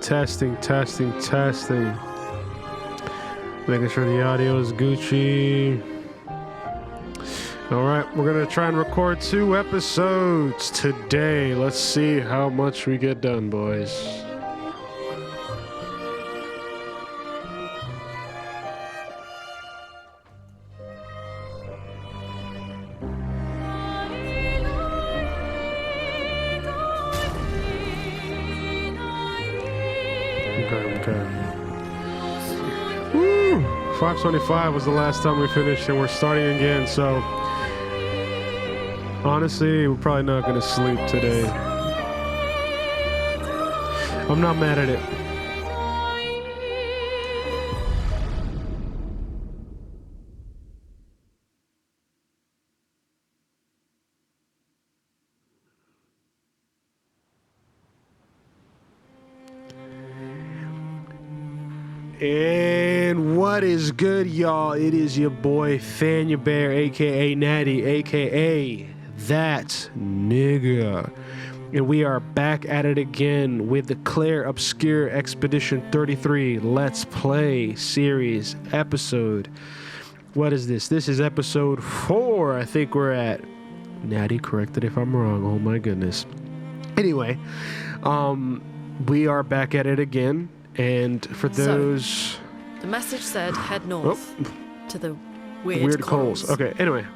Testing. Making sure the audio is Gucci. All right, we're gonna try and record 2 episodes today. Let's see how much we get done, boys. Okay. Woo! 525 was the last time we finished, and we're starting again, so honestly, we're probably not going to sleep today. I'm not mad at it. And what is good, y'all? It is your boy ThaniaBear, aka Natty, aka that nigga. And we are back at it again with the Clair Obscur Expedition 33 Let's Play series episode. What is this? This is episode 4. I think we're at. Natty, correct it if I'm wrong. Oh my goodness. Anyway, we are back at it again. And for those... So, the message said head north to the weird coals. Okay, anyway.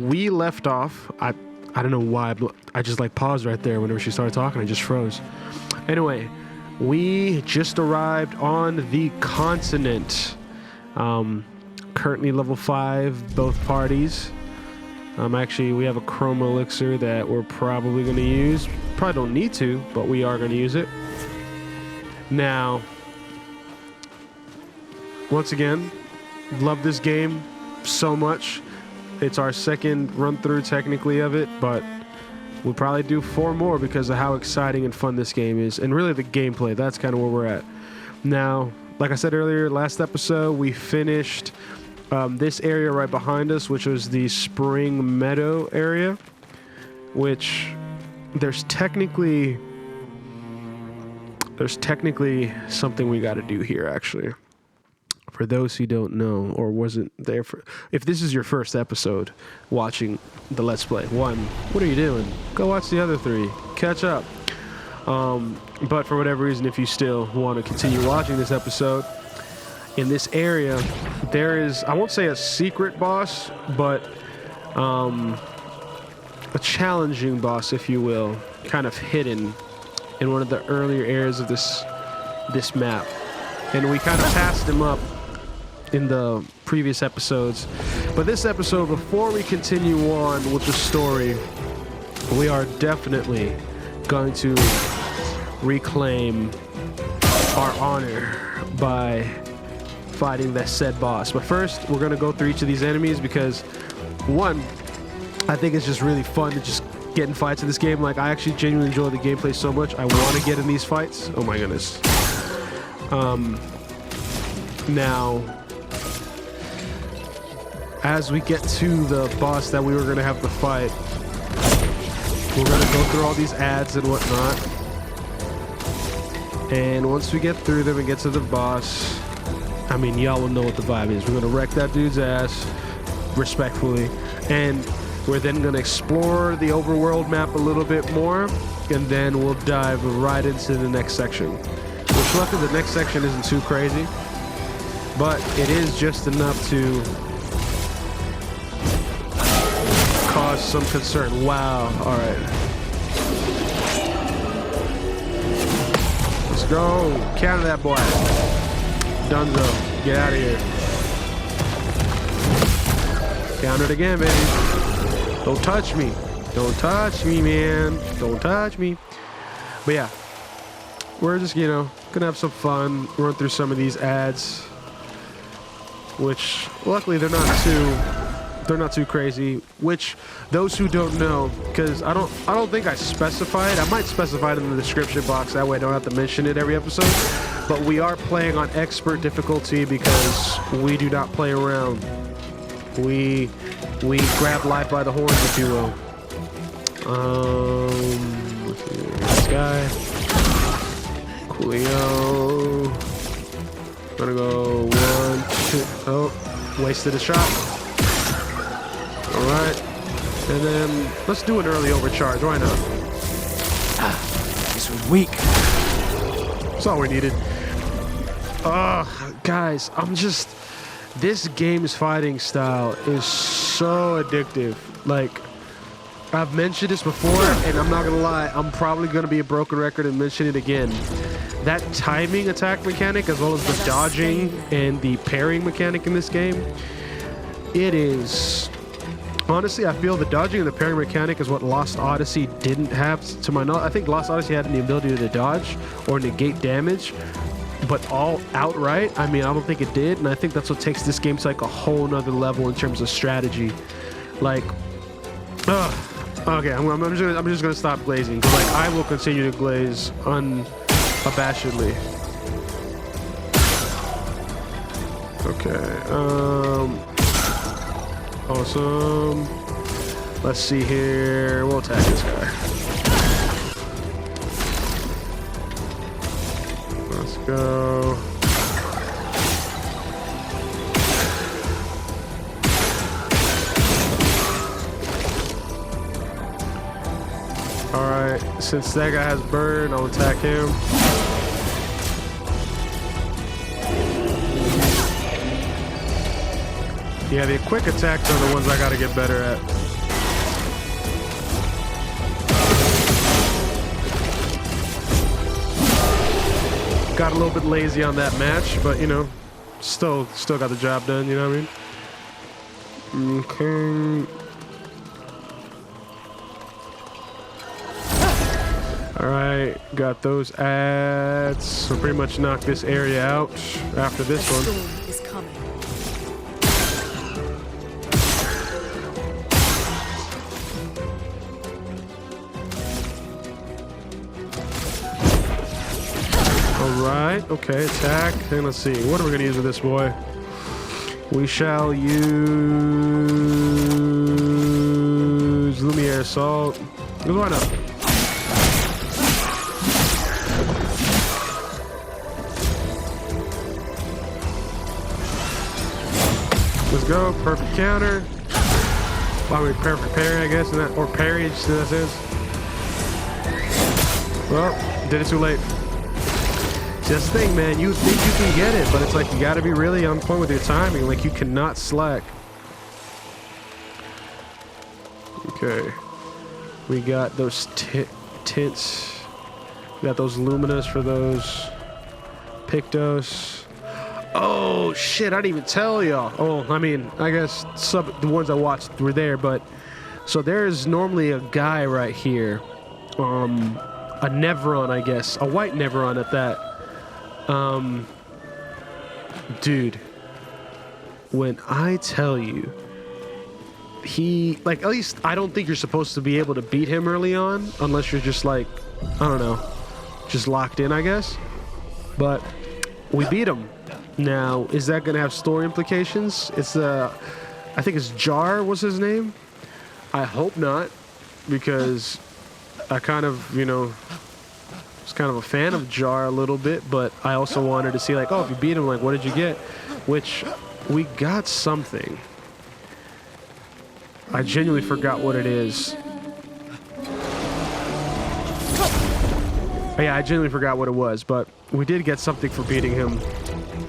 We left off... I don't know why, but I just like paused right there whenever she started talking. I just froze. Anyway, we just arrived on the continent. Currently level 5, both parties. Actually, we have a chrome elixir that we're probably going to use. Probably don't need to, but we are going to use it. Now, once again, love this game so much. It's our second run through technically of it, but we'll probably do 4 more because of how exciting and fun this game is, and really the gameplay. That's kind of where we're at. Now, like I said earlier, last episode we finished this area right behind us, which was the Spring Meadow area, which there's technically something we got to do here, actually. For those who don't know or wasn't there for... If this is your first episode watching the Let's Play, 1, what are you doing? Go watch the other 3. Catch up. But for whatever reason, if you still want to continue watching this episode, in this area, there is... I won't say a secret boss, but a challenging boss, if you will, kind of hidden in one of the earlier areas of this map. And we kind of passed him up in the previous episodes. But this episode, before we continue on with the story, we are definitely going to reclaim our honor by fighting that said boss. But first, we're going to go through each of these enemies because, 1, I think it's just really fun to just get in fights in this game. Like, I actually genuinely enjoy the gameplay so much. I want to get in these fights. Oh my goodness. Now, as we get to the boss that we were going to have to fight, we're going to go through all these ads and whatnot. And once we get through them and get to the boss, I mean, y'all will know what the vibe is. We're going to wreck that dude's ass, respectfully. And we're then going to explore the overworld map a little bit more, and then we'll dive right into the next section. Which, luckily, the next section isn't too crazy, but it is just enough to cause some concern. Wow. All right. Let's go. Counter that boy. Dunzo. Get out of here. Count it again, baby. Don't touch me. Don't touch me, man. Don't touch me. But yeah, we're just, gonna have some fun, run through some of these ads, which luckily they're not too crazy. Which, those who don't know, because I don't think I specified. I might specify it in the description box. That way I don't have to mention it every episode. But we are playing on expert difficulty because we do not play around. We grab life by the horns, if you will. Let's see, this guy. Coolio. Gonna go 1, 2. Oh, wasted a shot. All right. And then let's do an early overcharge. Why not? This was weak. That's all we needed. Guys, this game's fighting style is so addictive. Like, I've mentioned this before, and I'm not gonna lie, I'm probably gonna be a broken record and mention it again. That timing attack mechanic, as well as the dodging and the parrying mechanic in this game, it is... Honestly, I feel the dodging and the parrying mechanic is what Lost Odyssey didn't have. To my knowledge, I think Lost Odyssey had the ability to dodge or negate damage, but all outright, I mean, I don't think it did, and I think that's what takes this game to like a whole nother level in terms of strategy. Like, okay, I'm just gonna stop glazing, because like I will continue to glaze unabashedly. Okay, awesome. Let's see here. We'll attack this guy. Let's go. Alright, since that guy has burn, I'll attack him. Yeah, the quick attacks are the ones I gotta get better at. Got a little bit lazy on that match, but you know, still got the job done, you know what I mean? Okay. Alright, got those ads. So pretty much knock this area out after this one. Storm is coming. Alright, okay, attack. And let's see, what are we gonna use with this boy? We shall use Lumiere Assault. Why not? Let's go, perfect counter. I mean, perfect parry, I guess, in that, or parry, in that sense. Well, did it too late. See, that's the thing, man. You think you can get it, but it's like you gotta be really on point with your timing. Like, you cannot slack. Okay. We got those tints. We got those luminas for those Pictos. Oh shit, I didn't even tell y'all. Oh, I mean, I guess the ones I watched were there, but so there's normally a guy right here, a Nevron, I guess, a white Nevron at that. Dude, when I tell you, he, like, at least I don't think you're supposed to be able to beat him early on unless you're just like, I don't know, just locked in, I guess. But we beat him. Now, is that going to have story implications? It's I think it's Jar was his name. I hope not, because I kind of, you know, was kind of a fan of Jar a little bit, but I also wanted to see, like, oh, if you beat him, like, what did you get? Which, we got something. I genuinely forgot what it is. Yeah, I genuinely forgot what it was, but we did get something for beating him.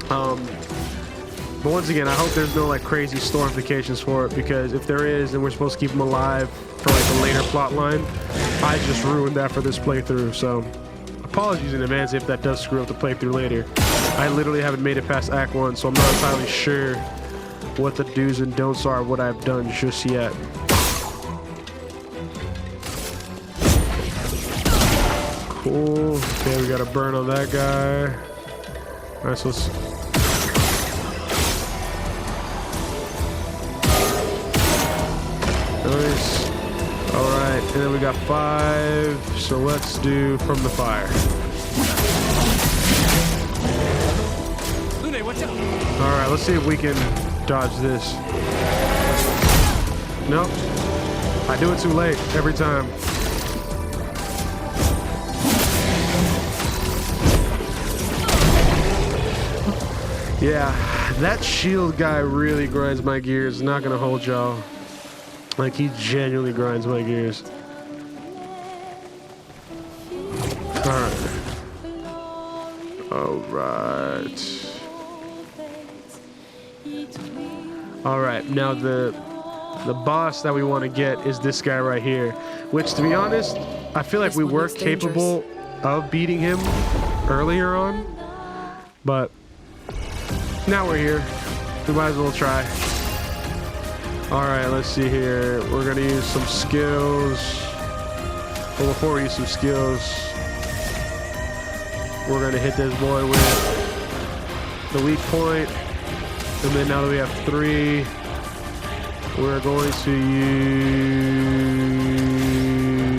But once again, I hope there's no like crazy store implications for it, because if there is, then we're supposed to keep him alive for like a later plot line. I just ruined that for this playthrough, so apologies in advance if that does screw up the playthrough later. I literally haven't made it past Act 1, so I'm not entirely sure what the do's and don'ts are of what I've done just yet. Cool. Okay, we got a burn on that guy. Alright, so let's... Nice. Alright, and then we got 5. So let's do from the fire. Alright, let's see if we can dodge this. Nope. I do it too late every time. Yeah, that shield guy really grinds my gears. Not gonna hold y'all. Like, he genuinely grinds my gears. Alright. Alright, now the boss that we want to get is this guy right here. Which, to be honest, I feel like we were capable of beating him earlier on. But now we're here. We might as well try. Alright, let's see here. We're going to use some skills. Well, before we use some skills, we're going to hit this boy with the weak point. And then now that we have 3, we're going to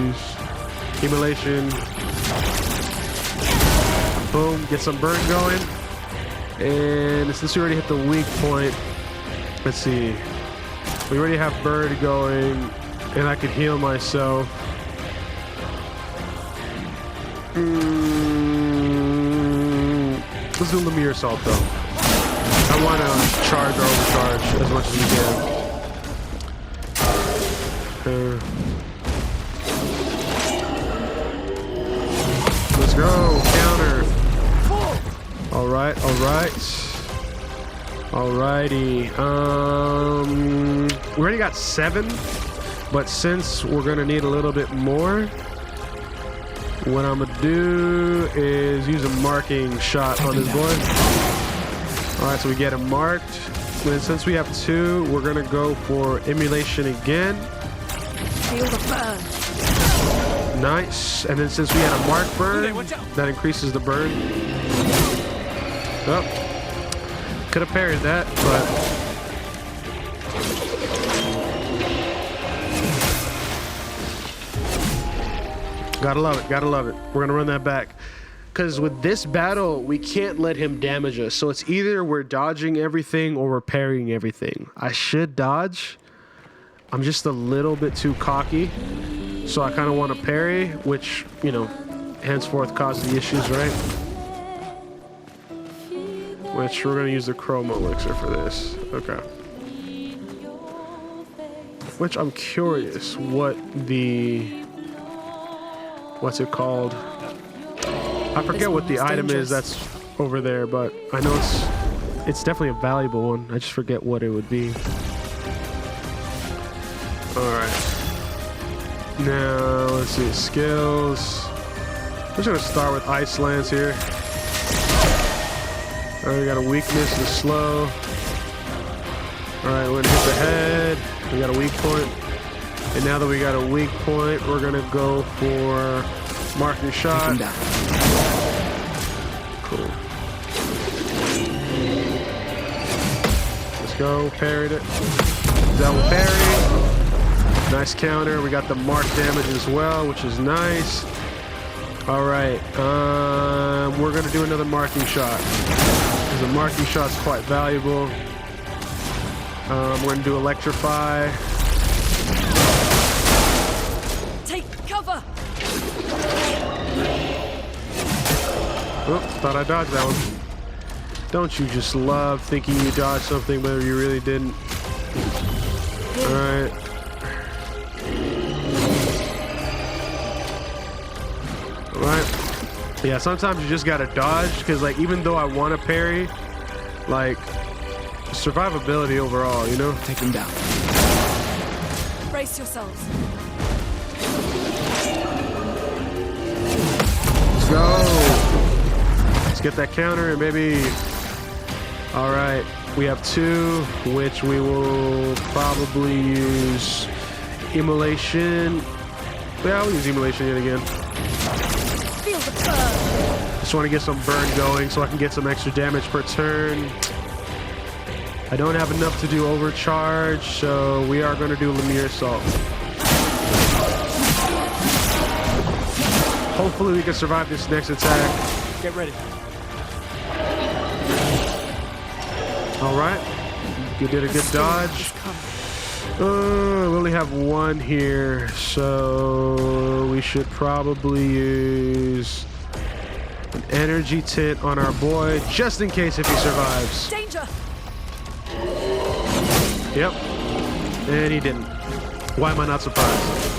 use Immolation. Boom, get some burn going. And since we already hit the weak point, let's see. We already have bird going, and I can heal myself. Let's do Lemire Assault though. I want to charge or overcharge as much as we can. Let's go, counter. Alright, alrighty. We already got 7, but since we're gonna need a little bit more, what I'm gonna do is use a marking shot on this boy. Alright, so we get him marked. And since we have 2, we're gonna go for Immolation again. Feel the burn. Nice. And then since we had a mark burn, that increases the burn. Oh, could have parried that, but gotta love it, gotta love it. We're gonna run that back. Because with this battle, we can't let him damage us. So it's either we're dodging everything or we're parrying everything. I should dodge. I'm just a little bit too cocky. So I kind of want to parry, which, you know, henceforth causes the issues, right? Which we're going to use the Chrome Elixir for this. Okay. Which I'm curious what the... What's it called? I forget what the item is that's over there, but I know it's definitely a valuable one. I just forget what it would be. Alright. Now, let's see. Skills. I'm just going to start with Ice Lance here. Alright, we got a weakness and slow. Alright, we're going to hit the head. We got a weak point. And now that we got a weak point, we're going to go for marking shot. Cool. Let's go. Parried it. Double parry. Nice counter. We got the mark damage as well, which is nice. Alright. We're going to do another marking shot. Because the marking shot's quite valuable. We're going to do Electrify. Take cover. Oops, thought I dodged that one. Don't you just love thinking you dodged something, but you really didn't? Alright. Alright. Yeah, sometimes you just gotta dodge, because, like, even though I want to parry, like, survivability overall, you know? Take him down. Brace yourselves. Let's go. Let's get that counter and maybe. Alright, we have 2, which we will probably use Immolation. Yeah, we'll use Immolation yet again. Feel the burn. Just want to get some burn going so I can get some extra damage per turn. I don't have enough to do overcharge, so we are going to do Lemire Assault. Hopefully we can survive this next attack. Get ready. Alright. You did a good dodge. We only have 1 here, so we should probably use An energy tint on our boy, just in case if he survives. Danger! Yep. And he didn't. Why am I not surprised?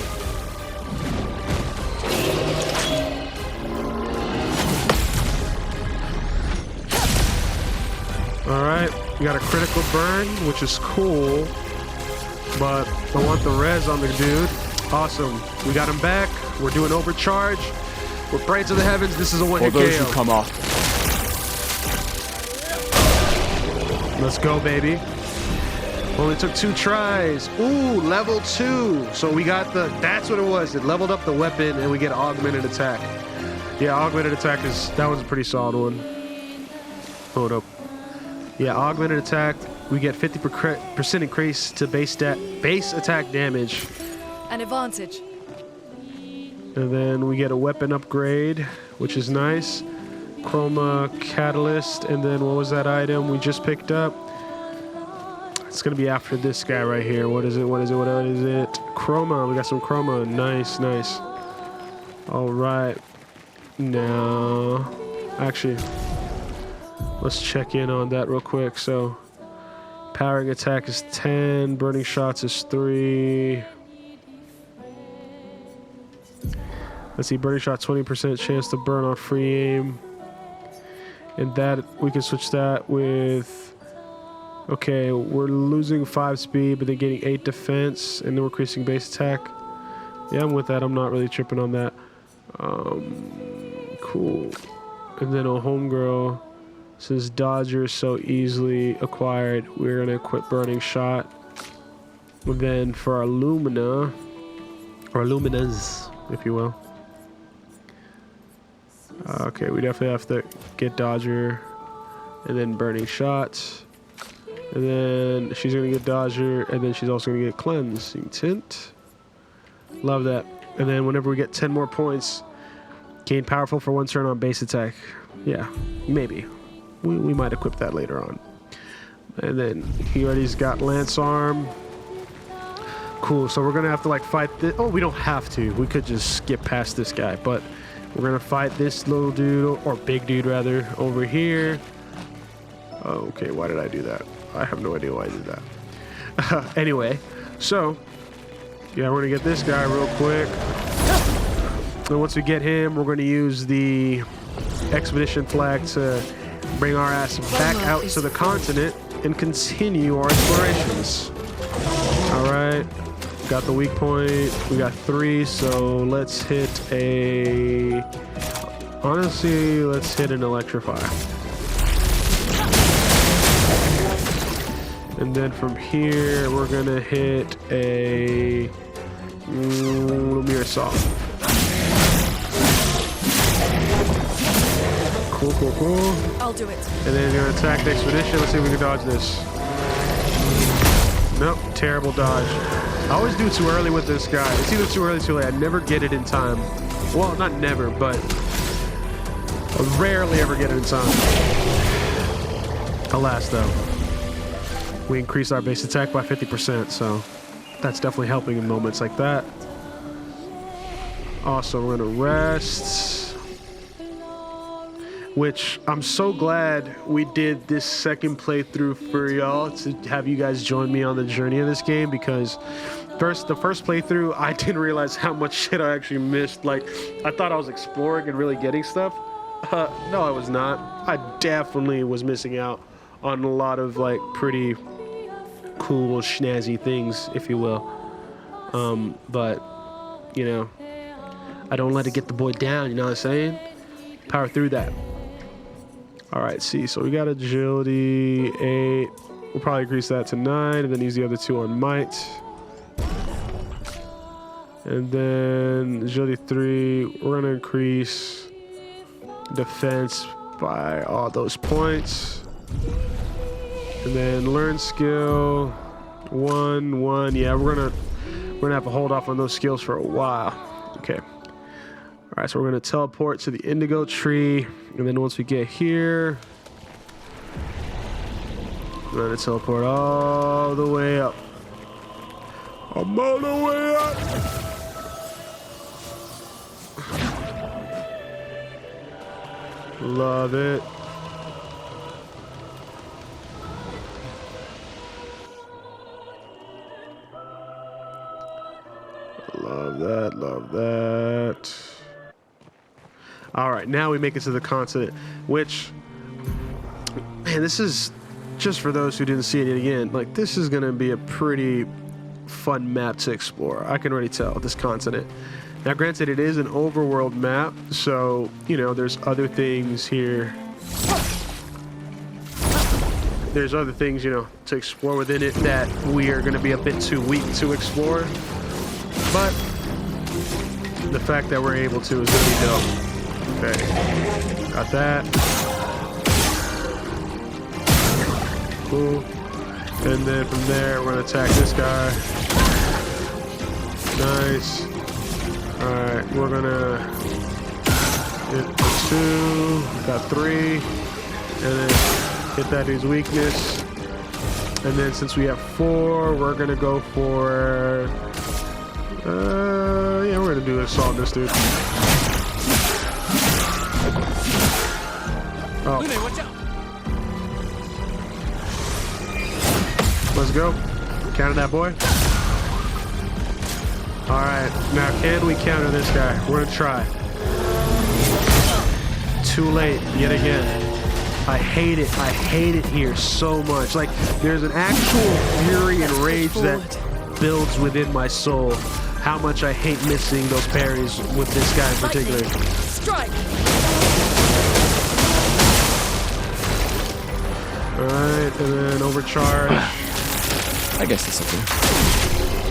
Alright, we got a critical burn, which is cool. But I want the res on the dude. Awesome. We got him back. We're doing overcharge. We're praying to the heavens. This is a one-hit KO. For those who come off. Let's go, baby. Only took 2 tries. Ooh, level 2. So we got the... That's what it was. It leveled up the weapon, and we get augmented attack. Yeah, augmented attack is... That was a pretty solid one. Hold up. Yeah, augmented attack. We get 50% increase to base attack damage. An advantage. And then we get a weapon upgrade, which is nice. Chroma catalyst. And then what was that item we just picked up? It's going to be after this guy right here. What is it? What is it? What is it? Chroma. We got some chroma. Nice, nice. All right. Now, actually, let's check in on that real quick. So, powering attack is 10. Burning shots is 3. Let's see. Burning shot, 20% chance to burn on free aim. And that, we can switch that with... Okay, we're losing 5 speed, but then getting 8 defense, and then we're increasing base attack. Yeah, I'm with that. I'm not really tripping on that. Cool. And then a homegirl, since Dodger is so easily acquired, we're gonna equip Burning Shot. And then for our Lumina, or Luminas, if you will. Okay, we definitely have to get Dodger, and then Burning Shot. And then she's going to get Dodger, and then she's also going to get Cleansing Tint. Love that. And then whenever we get 10 more points, gain Powerful for 1 turn on base attack. Yeah, maybe. We might equip that later on. And then he already's got Lance Arm. Cool, so we're going to have to like fight this. Oh, we don't have to. We could just skip past this guy. But we're going to fight this little dude, or big dude rather, over here. Oh, okay, why did I do that? I have no idea why I did that. Anyway, so, yeah, we're going to get this guy real quick. And once we get him, we're going to use the expedition flag to bring our ass back out to the continent and continue our explorations. All right, got the weak point. We got 3, so let's hit a... Honestly, let's hit an Electrify. And then from here, we're gonna hit a Mirror Saw. Cool, cool, cool. I'll do it. And then you're gonna attack the expedition. Let's see if we can dodge this. Nope, terrible dodge. I always do too early with this guy. It's either too early or too late. I never get it in time. Well, not never, but I rarely ever get it in time. Alas, though. We increase our base attack by 50%, so that's definitely helping in moments like that. Also, we're gonna rest. Which, I'm so glad we did this second playthrough for y'all, to have you guys join me on the journey of this game, because the first playthrough, I didn't realize how much shit I actually missed. Like, I thought I was exploring and really getting stuff. No, I was not. I definitely was missing out on a lot of, like, pretty cool, snazzy things, if you will. But, you know, I don't let it get the boy down, you know what I'm saying? Power through that. All right, see, so we got agility 8. We'll probably increase that to 9, and then use the other 2 on might. And then agility 3, we're gonna increase defense by all those points. And then learn skill 1. Yeah, we're gonna have to hold off on those skills for a while. Okay. All right, so we're gonna teleport to the indigo tree, and then once we get here, we're gonna teleport all the way up. I'm all the way up. Love it. Love that, love that. All right, now we make it to the continent, which, man, this is just for those who didn't see it again. Like, this is gonna be a pretty fun map to explore. I can already tell this continent. Now, granted, it is an overworld map, so you know there's other things here. There's other things, you know, to explore within it that we are going to be a bit too weak to explore. But the fact that we're able to is going to be dope. Okay, got that. Cool. And then from there, we're going to attack this guy. Nice. Alright, we're going to hit 2. Got 3. And then hit that dude's weakness. And then since we have 4, we're gonna go for yeah, we're gonna do assault on this dude. Oh. Let's go. Counter that boy. Alright, now can we counter this guy? We're gonna try. Too late, yet again. I hate it. I hate it here so much. Like, there's an actual fury and rage that builds within my soul. How much I hate missing those parries with this guy in particular. Strike. Alright, and then overcharge. I guess this will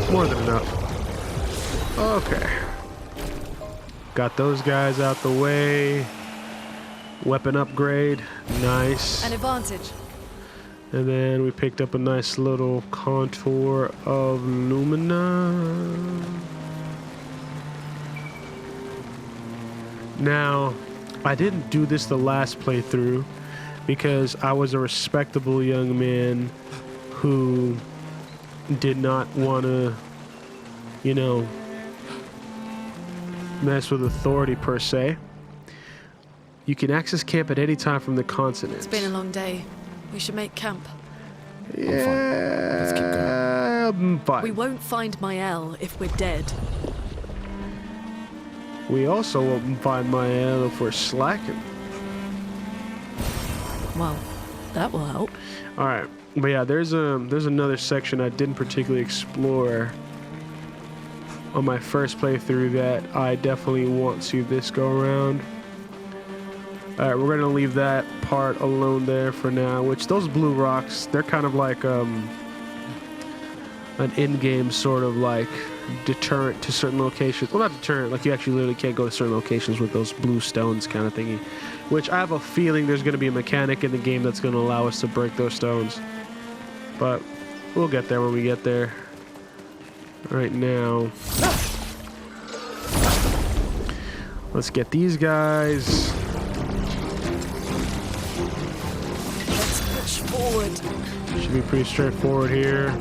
do. More than enough. Okay. Got those guys out the way. Weapon upgrade, nice. An advantage. And then we picked up a nice little contour of Lumina. Now, I didn't do this the last playthrough because I was a respectable young man who did not want to, you know, mess with authority per se. You can access camp at any time from the continent. It's been a long day. We should make camp. Yeah, Let's keep going. fine. We won't find Mael if we're dead. We also won't find Mael if we're slacking. Well, that will help. All right, but yeah, there's another section I didn't particularly explore on my first playthrough that I definitely want to this go around. All right, we're gonna leave that part alone there for now, which those blue rocks, they're kind of like an in-game sort of like deterrent to certain locations. Well, not deterrent, like you actually literally can't go to certain locations with those blue stones kind of thingy, which I have a feeling there's gonna be a mechanic in the game that's gonna allow us to break those stones. But we'll get there when we get there. Right now, let's get these guys. Forward. Should be pretty straightforward here.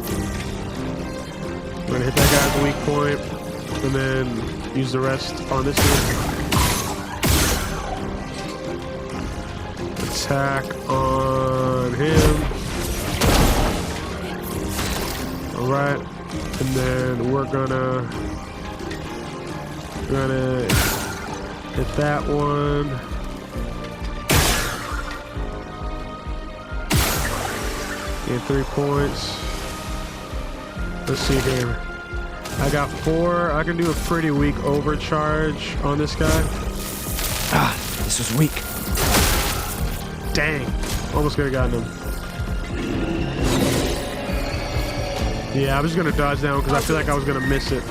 We're gonna hit that guy's weak point and then use the rest on this one. Attack on him. Alright. And then we're gonna hit that one. Get 3 points. Let's see here. I got 4. I can do a pretty weak overcharge on this guy. Ah, this was weak. Dang. Almost could have gotten him. Yeah, I'm just going to dodge down because I feel like I was going to miss it.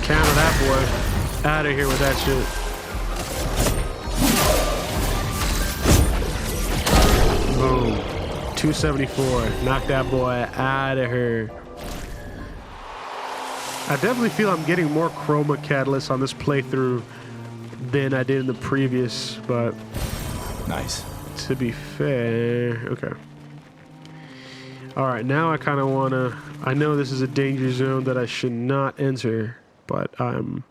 Counter that boy. Out of here with that shit. Boom. 274. Knock that boy out of here. I definitely feel I'm getting more chroma catalyst on this playthrough than I did in the previous, but Nice. to be fair, okay. All right, now I kind of want to, I know this is a danger zone that I should not enter, but I'm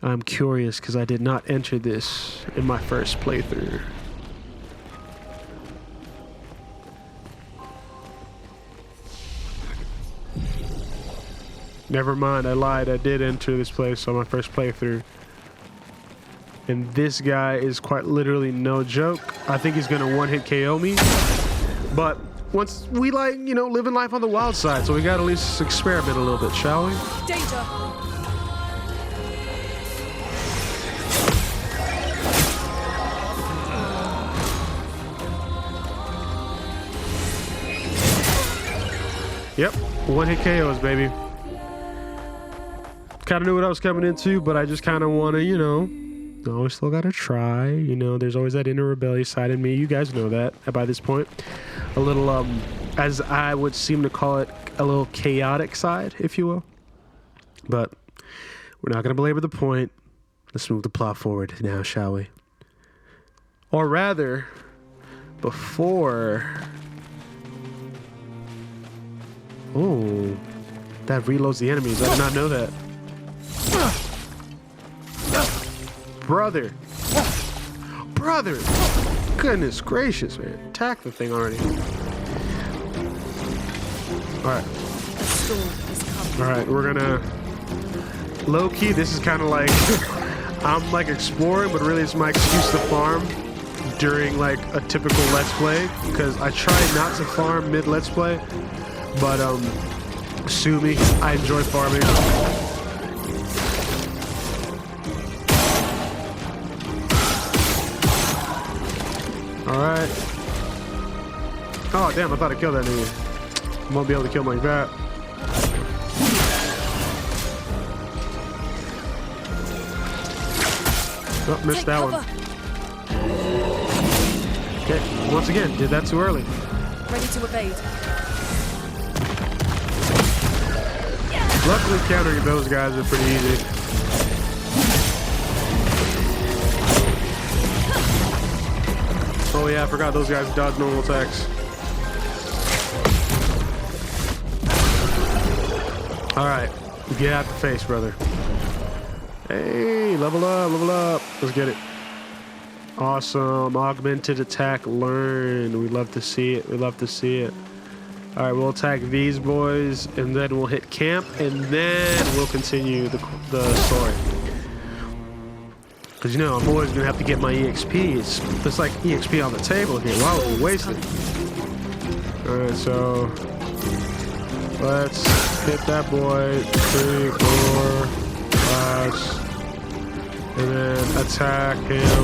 I'm curious because I did not enter this in my first playthrough. Never mind, I lied. I did enter this place on my first playthrough. And this guy is quite literally no joke. I think he's gonna one-hit KO me. But once we like, you know, living life on the wild side, so we gotta at least experiment a little bit, shall we? Danger! Yep, one-hit KOs, baby. Kind of knew what I was coming into, but I just kind of want to, you know, always still got to try. You know, there's always that inner rebellious side in me. You guys know that by this point. A little, as I would seem to call it, a little chaotic side, if you will. But we're not going to belabor the point. Let's move the plot forward now, shall we? Or rather, before... Oh, that reloads the enemies. I did not know that. Brother. Brother. Goodness gracious, man. Attack the thing already. Alright. The storm is coming. Alright, we're gonna... Low-key, this is kind of like... I'm like exploring, but really it's my excuse to farm during like a typical Let's Play. Because I try not to farm mid-Let's Play. But, sue me. I enjoy farming. Alright. Oh, damn, I thought I killed that nigga. I won't be able to kill him like that. Oh, missed that one. Okay, once again, did that too early. Ready to evade. Luckily, countering those guys are pretty easy. Oh yeah, I forgot those guys dodge normal attacks. Alright, get out the face, brother. Hey, level up, level up. Let's get it. Awesome. Augmented attack learned. We love to see it. We love to see it. Alright, we'll attack these boys, and then we'll hit camp, and then we'll continue the story. Because, you know, I'm always going to have to get my EXP. It's like EXP on the table here. Why would we waste it? Alright, so... let's hit that boy. 3, 4, 5. And then attack him.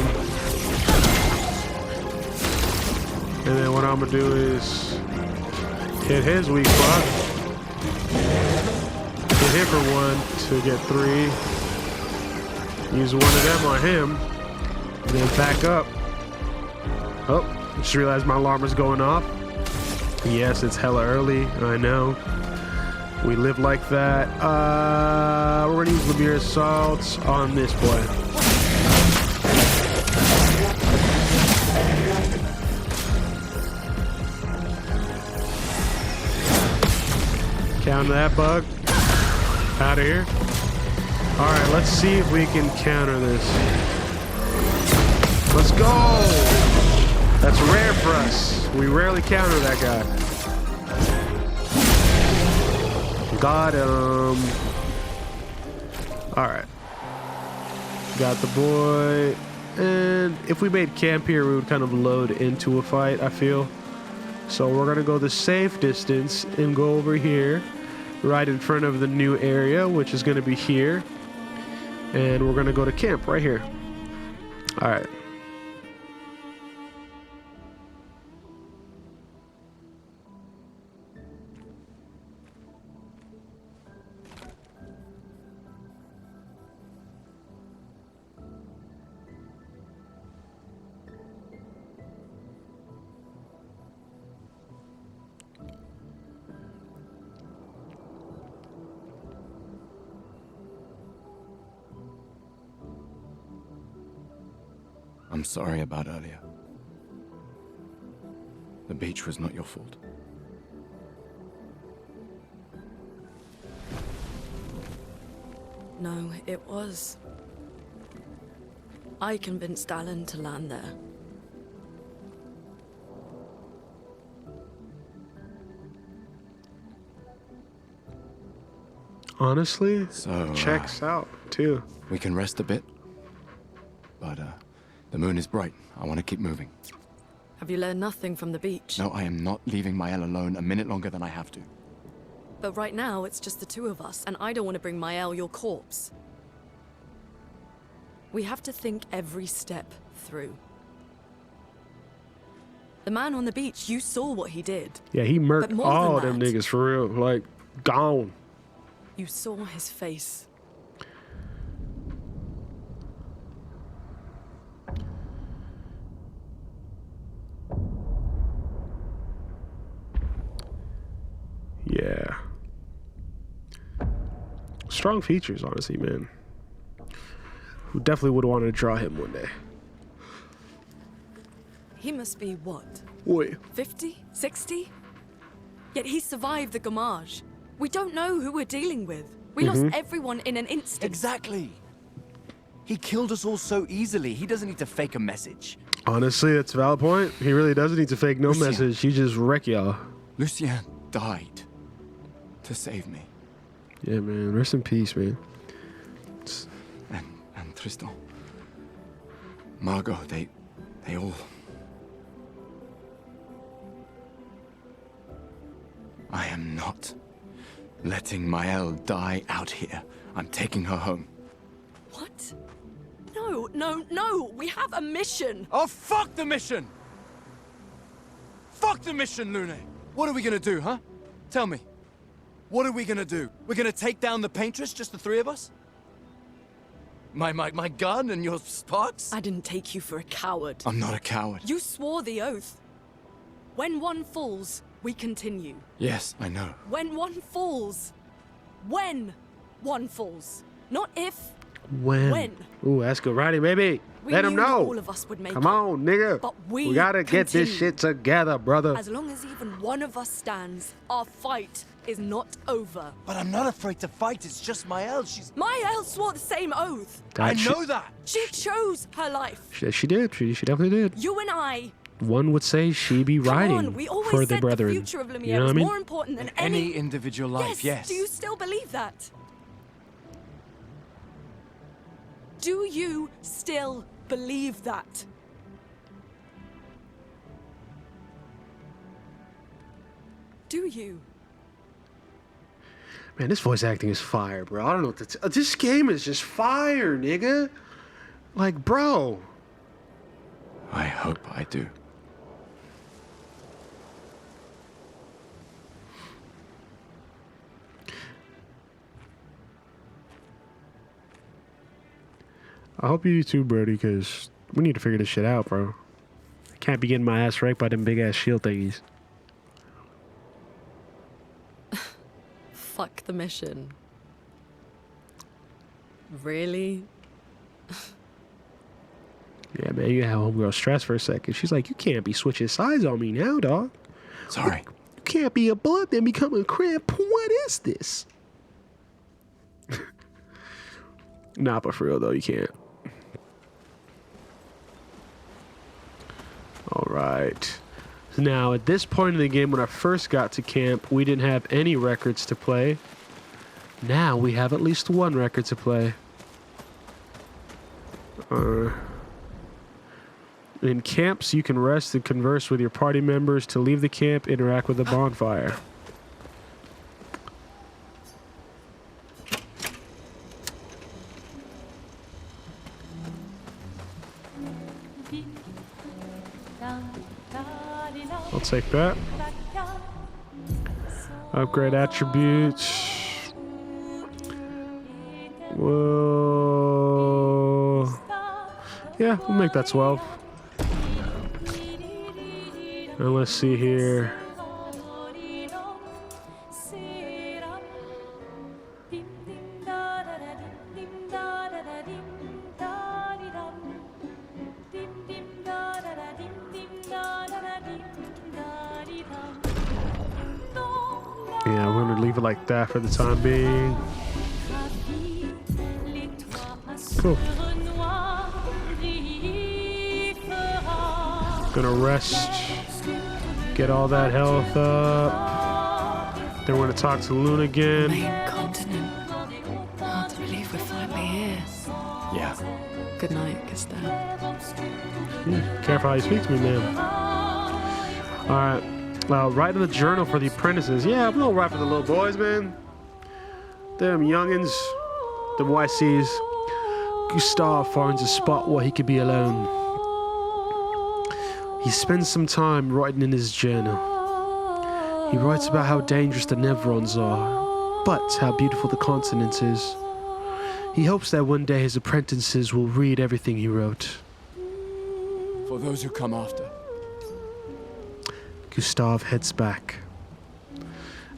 And then what I'm going to do is... hit his weak spot. Hit him for 1 to get 3. Use one of them on him. And then back up. Oh, just realized my alarm is going off. Yes, it's hella early. I know. We live like that. We're gonna use Labier Assault on this boy. Counter that bug. Out of here. Alright, let's see if we can counter this. Let's go! That's rare for us. We rarely counter that guy. Got him. Alright. Got the boy. And if we made camp here, we would kind of load into a fight, I feel. So we're going to go the safe distance and go over here. Right in front of the new area, which is going to be here. And we're going to go to camp right here. All right. I'm sorry about earlier. The beach was not your fault. No, it was. I convinced Alan to land there. Honestly, So, checks out too. we can rest a bit. But, the moon is bright. I want to keep moving. Have you learned nothing from the beach? No, I am not leaving Mael alone a minute longer than I have to. But right now, it's just the two of us, and I don't want to bring Mael your corpse. We have to think every step through. The man on the beach, you saw what he did. Yeah, he But murked more all of than them that- niggas for real. Like, gone. You saw his face. Yeah. Strong features, honestly, man. Who definitely would want to draw him one day. He must be what? Wait. 50? 60? Yet he survived the Gamage. We don't know who we're dealing with. We lost everyone in an instant. Exactly. He killed us all so easily. He doesn't need to fake a message. Honestly, that's a valid point. He really doesn't need to fake no Lucien. message. He just wreck y'all. Lucien died to save me. Yeah, man. Rest in peace, man. And Tristan. Margot, they all... I am not letting Mael die out here. I'm taking her home. What? No, no, no! We have a mission! Oh, fuck the mission! Fuck the mission, Lune! What are we gonna do, huh? Tell me. What are we gonna do? We're gonna take down the paintress, just the three of us? My gun and your sparks? I didn't take you for a coward. I'm not a coward. You swore the oath. When one falls, we continue. Yes, I know. When one falls. When one falls. Not if. When? Ooh, that's good writing, baby. We Let him knew that know. all of us would make Come it. on, nigga. But we gotta get this continue. shit together, brother. As long as even one of us stands, our fight is not over. But I'm not afraid to fight, it's just Mael. She's... Mael swore the same oath. I That know that! She chose her life. She did. She definitely did. You and I. One would say she be Come riding on, we always for the said brethren. the future of Lumiere You know what is I mean? more important than Any individual life, yes. Do you still believe that? Do you still believe that? Do you? Man, this voice acting is fire, bro. I don't know what to this game is just fire, nigga. Like, bro. I hope I do. I hope you do too, Brody, because we need to figure this shit out, bro. I can't be getting my ass wrecked by them big-ass shield thingies. Fuck the mission. Really? Yeah, man, you have homegirl stressed for a second. She's like, you can't be switching sides on me now, dog. Sorry. You can't be a blood then become a cramp. What is this? Nah, but for real, though, you can't. All right. Now, at this point in the game, when I first got to camp, we didn't have any records to play. Now we have at least one record to play. In camps, you can rest and converse with your party members. To leave the camp, interact with the bonfire. I'll take that. Upgrade attributes. Whoa. Yeah, we'll make that 12. And let's see here. Yeah, we're gonna leave it like that for the time being. Cool. Gonna rest. Get all that health up. Then we're gonna talk to Luna again. Main continent. Hard to believe we're finally here. Yeah. Good night, Gestral. Careful how you speak to me, man. Alright. Write in the journal for the apprentices. Yeah, I'm gonna write for the little boys, man. Them youngins. Them YCs. Gustav finds a spot where he could be alone. He spends some time writing in his journal. He writes about how dangerous the Nevrons are, but how beautiful the continent is. He hopes that one day his apprentices will read everything he wrote. For those who come after. Gustav heads back.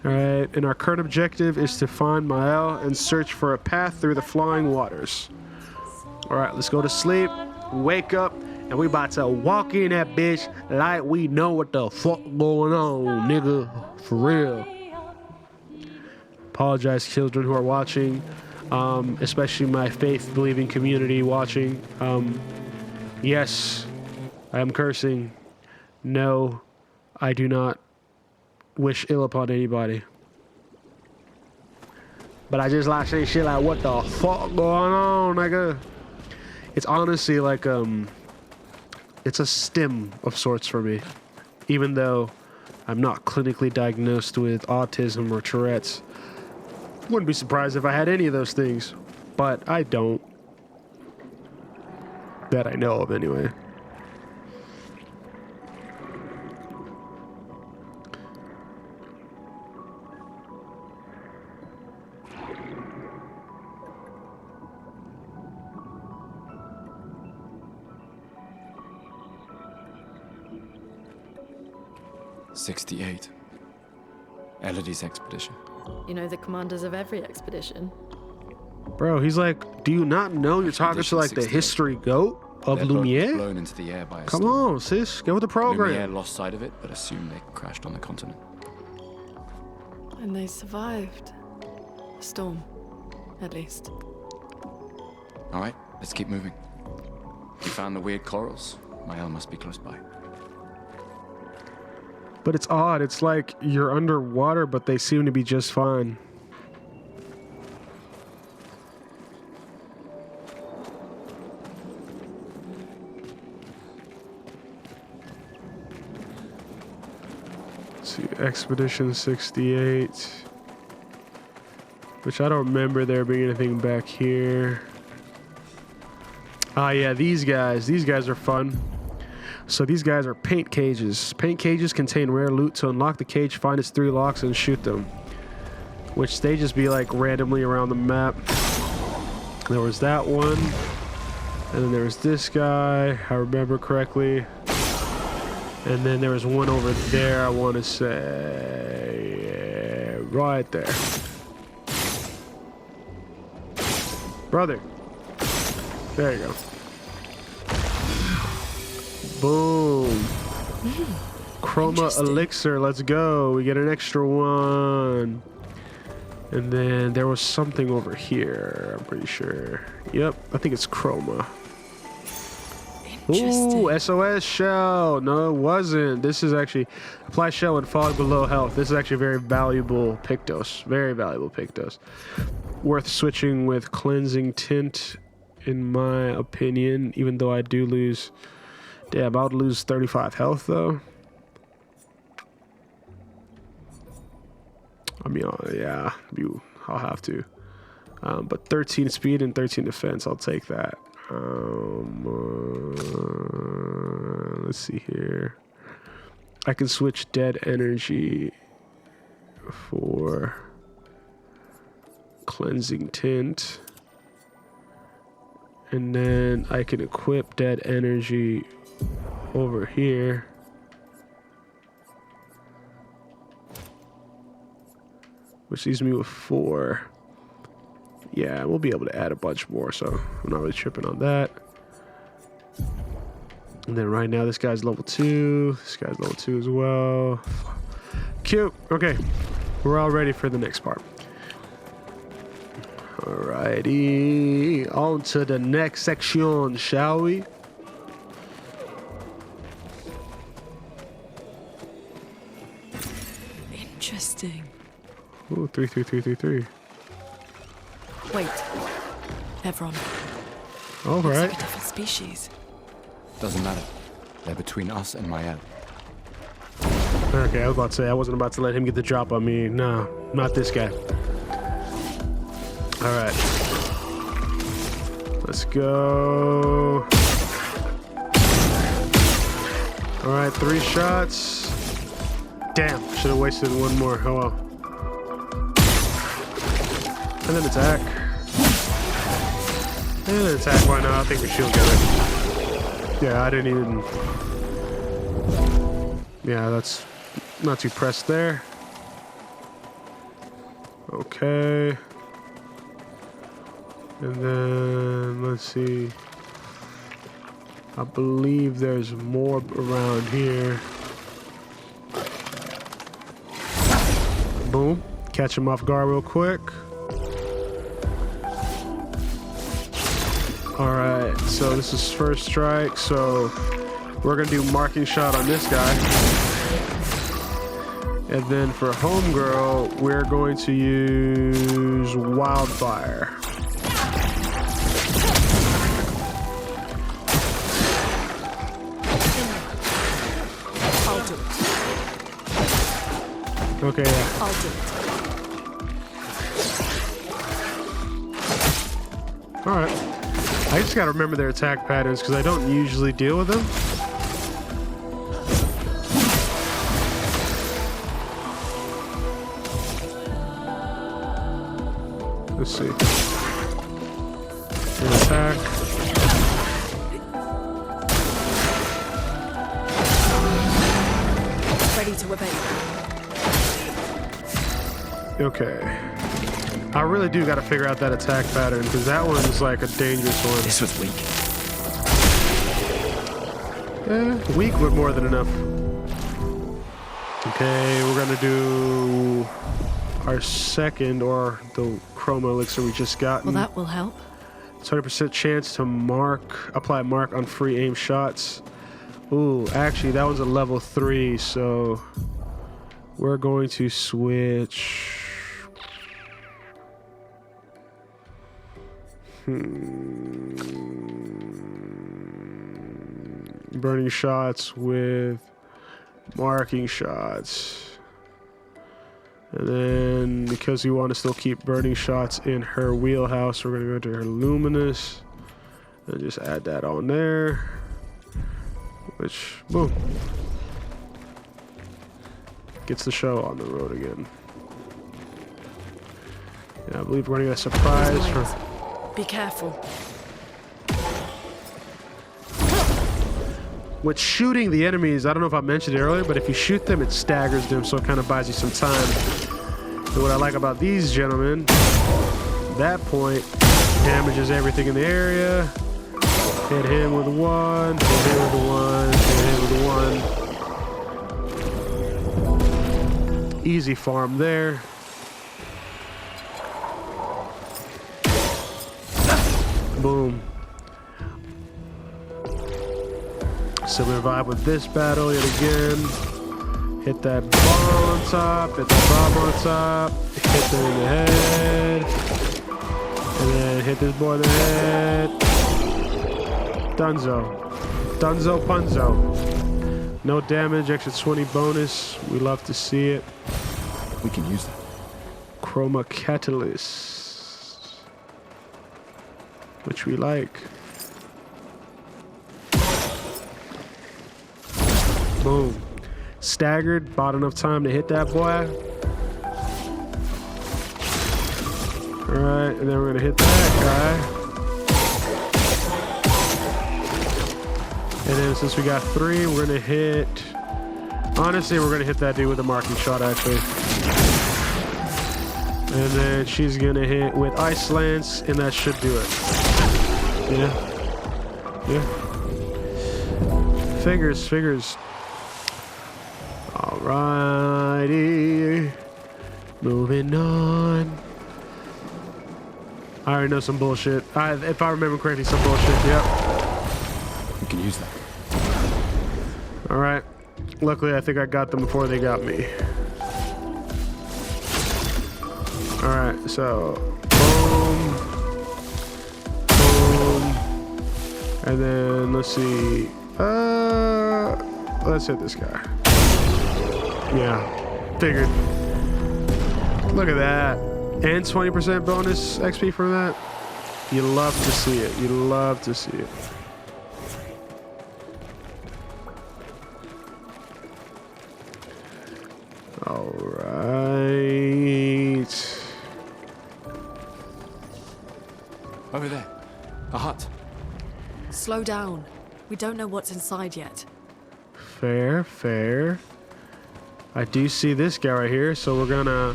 Alright, and our current objective is to find Mael and search for a path through the flying waters. Alright, let's go to sleep, wake up, and we about to walk in that bitch like we know what the fuck going on, nigga. For real. Apologize, children who are watching, especially my faith-believing community watching. Yes, I am cursing. No, I do not wish ill upon anybody. But I just like saying shit like, what the fuck going on, nigga? It's honestly like, it's a stim of sorts for me. Even though I'm not clinically diagnosed with autism or Tourette's. Wouldn't be surprised if I had any of those things. But I don't. That I know of, anyway. '68. Elodie's expedition. You know the commanders of every expedition. Bro, he's like, do you not know you're talking to like the history goat of Their boat was Lumiere? blown into the air by a Come storm. on, sis. Get with the Lumiere program. lost sight of it, but assumed they crashed on the continent. And they survived. A storm, at least. All right, let's keep moving. We found the weird corals. Mael must be close by. But it's odd. It's like you're underwater, but they seem to be just fine. Let's see, Expedition 68. Which I don't remember there being anything back here. Ah, yeah, these guys. These guys are fun. So these guys are paint cages. Paint cages contain rare loot. To unlock the cage, find its 3 locks and shoot them. Which they just be like randomly around the map. There was that one. And then there was this guy, if I remember correctly. And then there was one over there, I want to say. Right there. Brother. There you go. Boom. Chroma elixir, let's go. We get an extra one. And then there was something over here, I'm pretty sure. Yep, I think it's chroma. Ooh, SOS shell. No, it wasn't. This is actually apply shell when falling below health. This is actually very valuable Pictos. Very valuable Pictos. Worth switching with cleansing tint, in my opinion, even though I do lose. Damn, I would lose 35 health, though. I mean, yeah, I'll have to. But 13 speed and 13 defense, I'll take that. Let's see here. I can switch dead energy for cleansing tint. And then I can equip dead energy over here. Which leaves me with 4. Yeah, we'll be able to add a bunch more, so I'm not really tripping on that. And then right now, this guy's level 2. This guy's level 2 as well. Cute. Okay, we're all ready for the next part. Alrighty, on to the next section, shall we? 33333. Wait. Everon. All Looks right. like a different species. Doesn't matter. They're between us and Mael. Okay, I was about to say I wasn't about to let him get the drop on me. No, not this guy. All right. Let's go. All right, 3 shots. Damn, should have wasted one more. Oh well. And then attack. And then attack, why not? I think we shield get it. Yeah, I didn't even... Yeah, that's not too pressed there. Okay. And then, let's see. I believe there's more around here. Boom. Catch him off guard real quick. Alright, so this is first strike, so we're gonna do marking shot on this guy. And then for homegirl, we're going to use wildfire. I'll do it. Okay, yeah. I'll do it. Alright. I just gotta remember their attack patterns because I don't usually deal with them. Let's see. An attack. Ready to obey. Okay. I really do gotta figure out that attack pattern because that one's like a dangerous one. This was weak. Weak with more than enough. Okay, we're gonna do our second, or the chroma elixir we just got. Well, that will help. 20% chance to apply mark on free aim shots. Ooh, actually, that was a level 3, so we're going to switch. Burning shots with marking shots. And then, because we want to still keep burning shots in her wheelhouse, we're going to go to her luminous and just add that on there. Which, boom, gets the show on the road again. Yeah, I believe we're going to get a surprise for... Be careful. With shooting the enemies, I don't know if I mentioned it earlier, but if you shoot them, it staggers them, so it kind of buys you some time. And what I like about these gentlemen, that point damages everything in the area. Hit him with 1, hit him with 1, hit him with 1. Easy farm there. Boom. Similar vibe with this battle yet again. Hit that bomb on top, hit the bomb on top, hit them in the head, and then hit this boy in the head. Dunzo. Dunzo punzo. No damage, extra 20 bonus. We love to see it. We can use that. Chroma Catalyst. Which we like. Boom. Staggered, bought enough time to hit that boy. Alright, and then we're gonna hit that guy. And then since we got 3, we're gonna hit... Honestly, we're gonna hit that dude with a marking shot, actually. And then she's gonna hit with Ice Lance, and that should do it. Yeah. Yeah. Figures. Alrighty. Moving on. I already know some bullshit. If I remember correctly, some bullshit. Yep. We can use that. Alright. Luckily, I think I got them before they got me. All right, so boom, boom, and then let's see. Let's hit this guy. Yeah, figured. Look at that, and 20% bonus XP from that. You love to see it. You love to see it. All right. Over there. A hut. Slow down. We don't know what's inside yet. Fair, fair. I do see this guy right here, so we're gonna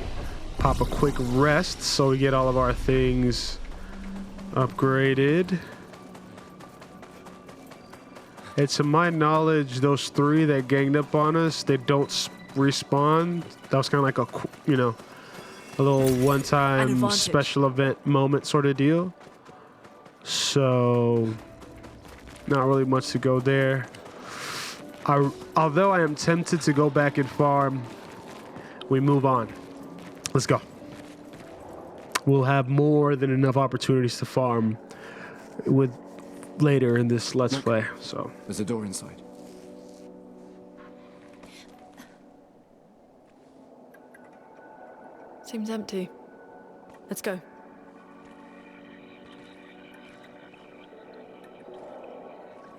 pop a quick rest so we get all of our things upgraded. And to my knowledge, those 3 that ganged up on us, they don't respawn. That was kind of like a, you know, a little one-time special event moment sort of deal. So, not really much to go there. Although I am tempted to go back and farm, we move on. Let's go. We'll have more than enough opportunities to farm with later in this Let's Play. So there's a door inside. Seems empty. Let's go.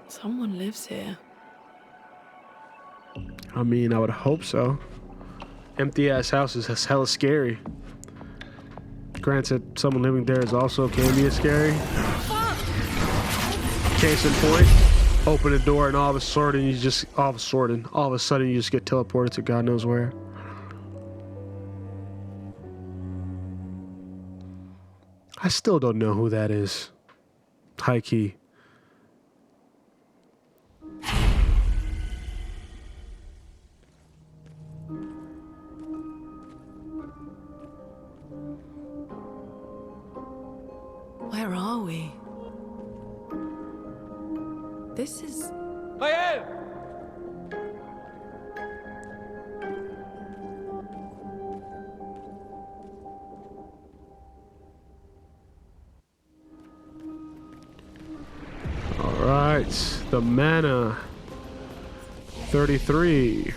Someone lives here. I mean, I would hope so. Empty ass houses is hella scary. Granted, someone living there is also can be scary. Case in point, open the door and all of a sudden you just get teleported to God knows where. I still don't know who that is. High key. Where are we? This is... Alright, the mana. 33.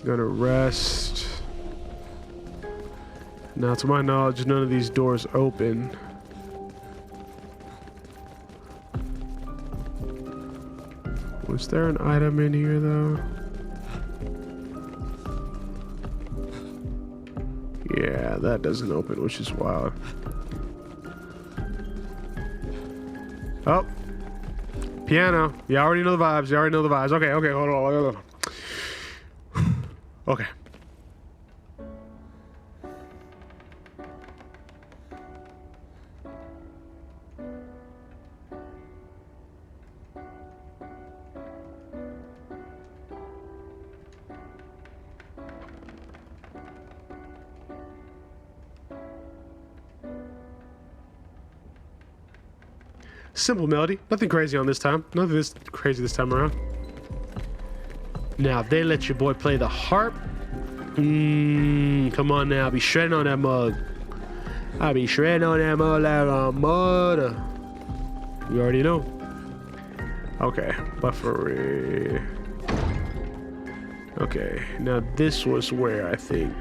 Gonna rest. Now, to my knowledge, none of these doors open. Was there an item in here, though? Yeah, that doesn't open, which is wild. Oh. Piano. You already know the vibes. Okay, hold on. Okay. Simple melody. Nothing crazy on this time. Nothing this crazy this time around. Now, if they let your boy play the harp. Come on now. Be shredding on that mug. I'll be shredding on that mug like a mother. You already know. Okay. Buffery. Okay. Now, this was where I think.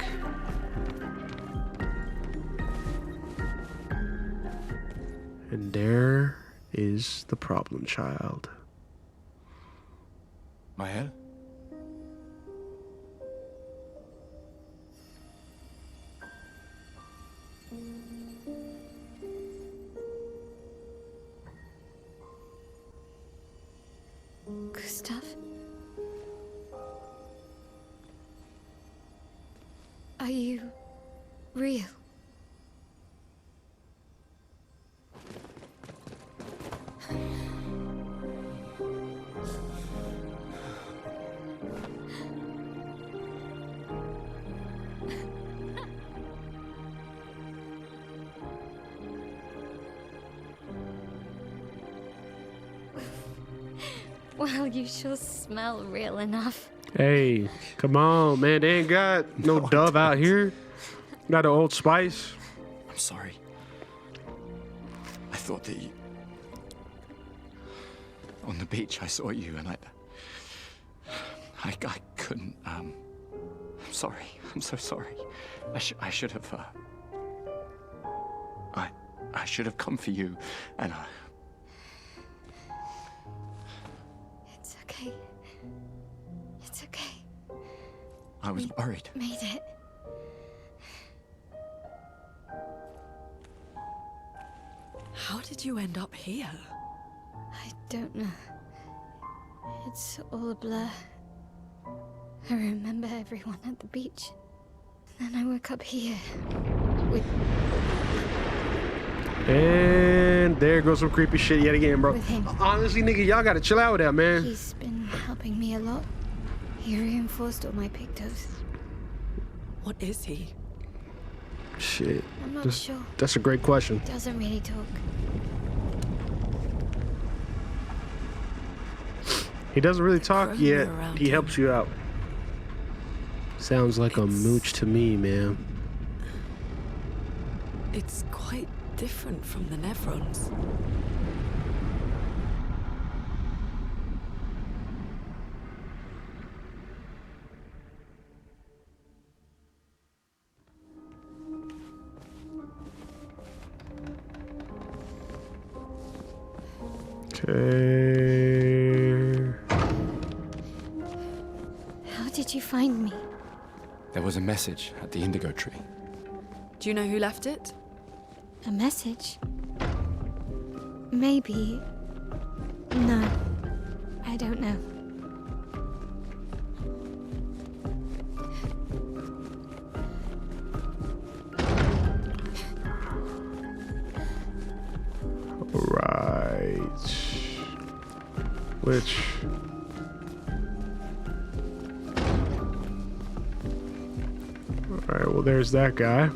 And there is the problem child. Mael? Gustav? Are you real? Well, you sure smell real enough. Hey, come on, man. They ain't got no dove out here. Got an Old Spice. I'm sorry. I thought that you... On the beach, I saw you, and I couldn't, I'm sorry. I'm so sorry. I should have, I should have come for you, and It's okay. It's okay. I was worried. Made it. How did you end up here? I don't know. It's all a blur. I remember everyone at the beach. Then I woke up here. With And there goes some creepy shit yet again, bro. With him. Honestly, nigga, y'all gotta chill out with that, man. He's been helping me a lot. He reinforced all my pictos. What is he? Shit. I'm not sure. That's a great question. Doesn't really talk. He doesn't really talk Crowing yet. around He him. helps you out. Sounds like a mooch to me, man. It's quite different from the Nevrons. Okay. How did you find me? There was a message at the indigo tree. Do you know who left it? A message? Maybe. No. I don't know. Right. Which... Alright, well there's that guy.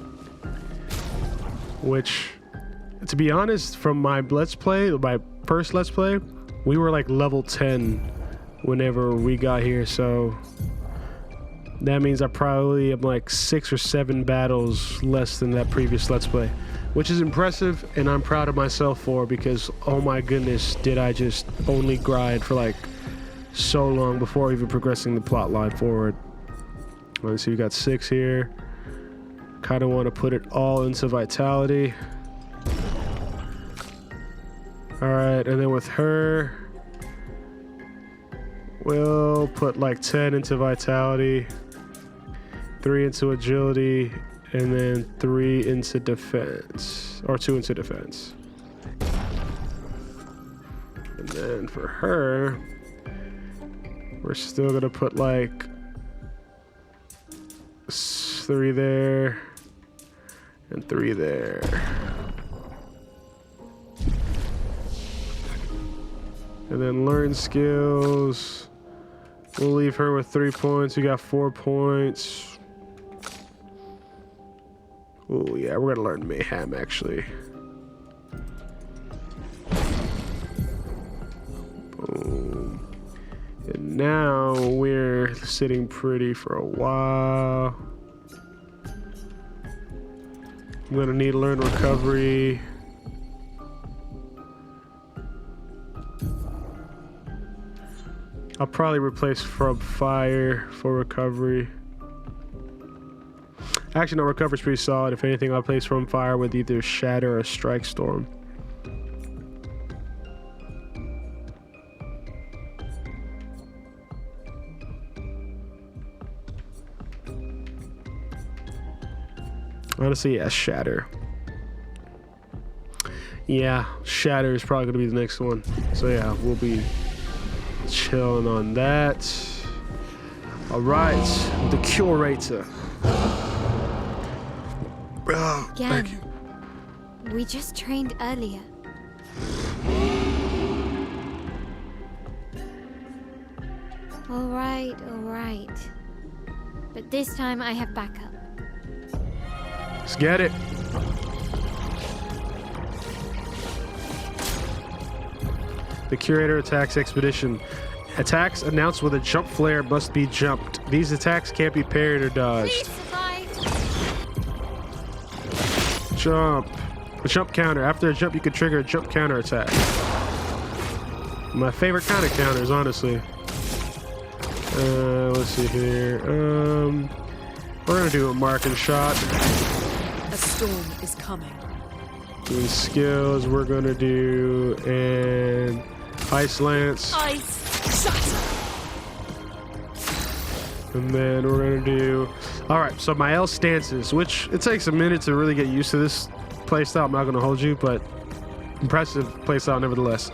Which, to be honest, from my Let's Play, my first Let's Play, we were like level 10 whenever we got here, so... That means I probably am like 6 or 7 battles less than that previous Let's Play. Which is impressive, and I'm proud of myself for, because oh my goodness, did I just only grind for like so long before even progressing the plot line forward. Let's see, we got 6 here. Kind of want to put it all into Vitality. Alright, and then with her, we'll put like 10 into Vitality, 3 into Agility, and then 3 into Defense, or 2 into Defense. And then for her, we're still gonna put like 3 there and 3 there. And then learn skills. We'll leave her with 3 points. We got 4 points. Oh yeah, we're gonna learn Mayhem actually. Boom. And now we're sitting pretty for a while. I'm gonna need to learn Recovery. I'll probably replace From Fire for Recovery. Actually, no, Recovery's pretty solid. If anything, I'll place From Fire with either Shatter or Strike Storm. Honestly, yeah, Shatter. Yeah, Shatter is probably going to be the next one. So yeah, we'll be chilling on that. All right, the Curator. Oh, thank you. We just trained earlier. All right. But this time I have backup. Let's get it. The Curator attacks Expedition. Attacks announced with a jump flare must be jumped. These attacks can't be parried or dodged. Please survive. jump. A jump counter. After a jump, you can trigger a jump counter attack. My favorite kind of counters, honestly. Let's see here. We're gonna do a marking shot. A storm is coming. Doing skills, we're gonna do an ice lance. Ice shatter. And then we're gonna do. All right, so my L stances, which it takes a minute to really get used to this playstyle. I'm not gonna hold you, but impressive playstyle nevertheless.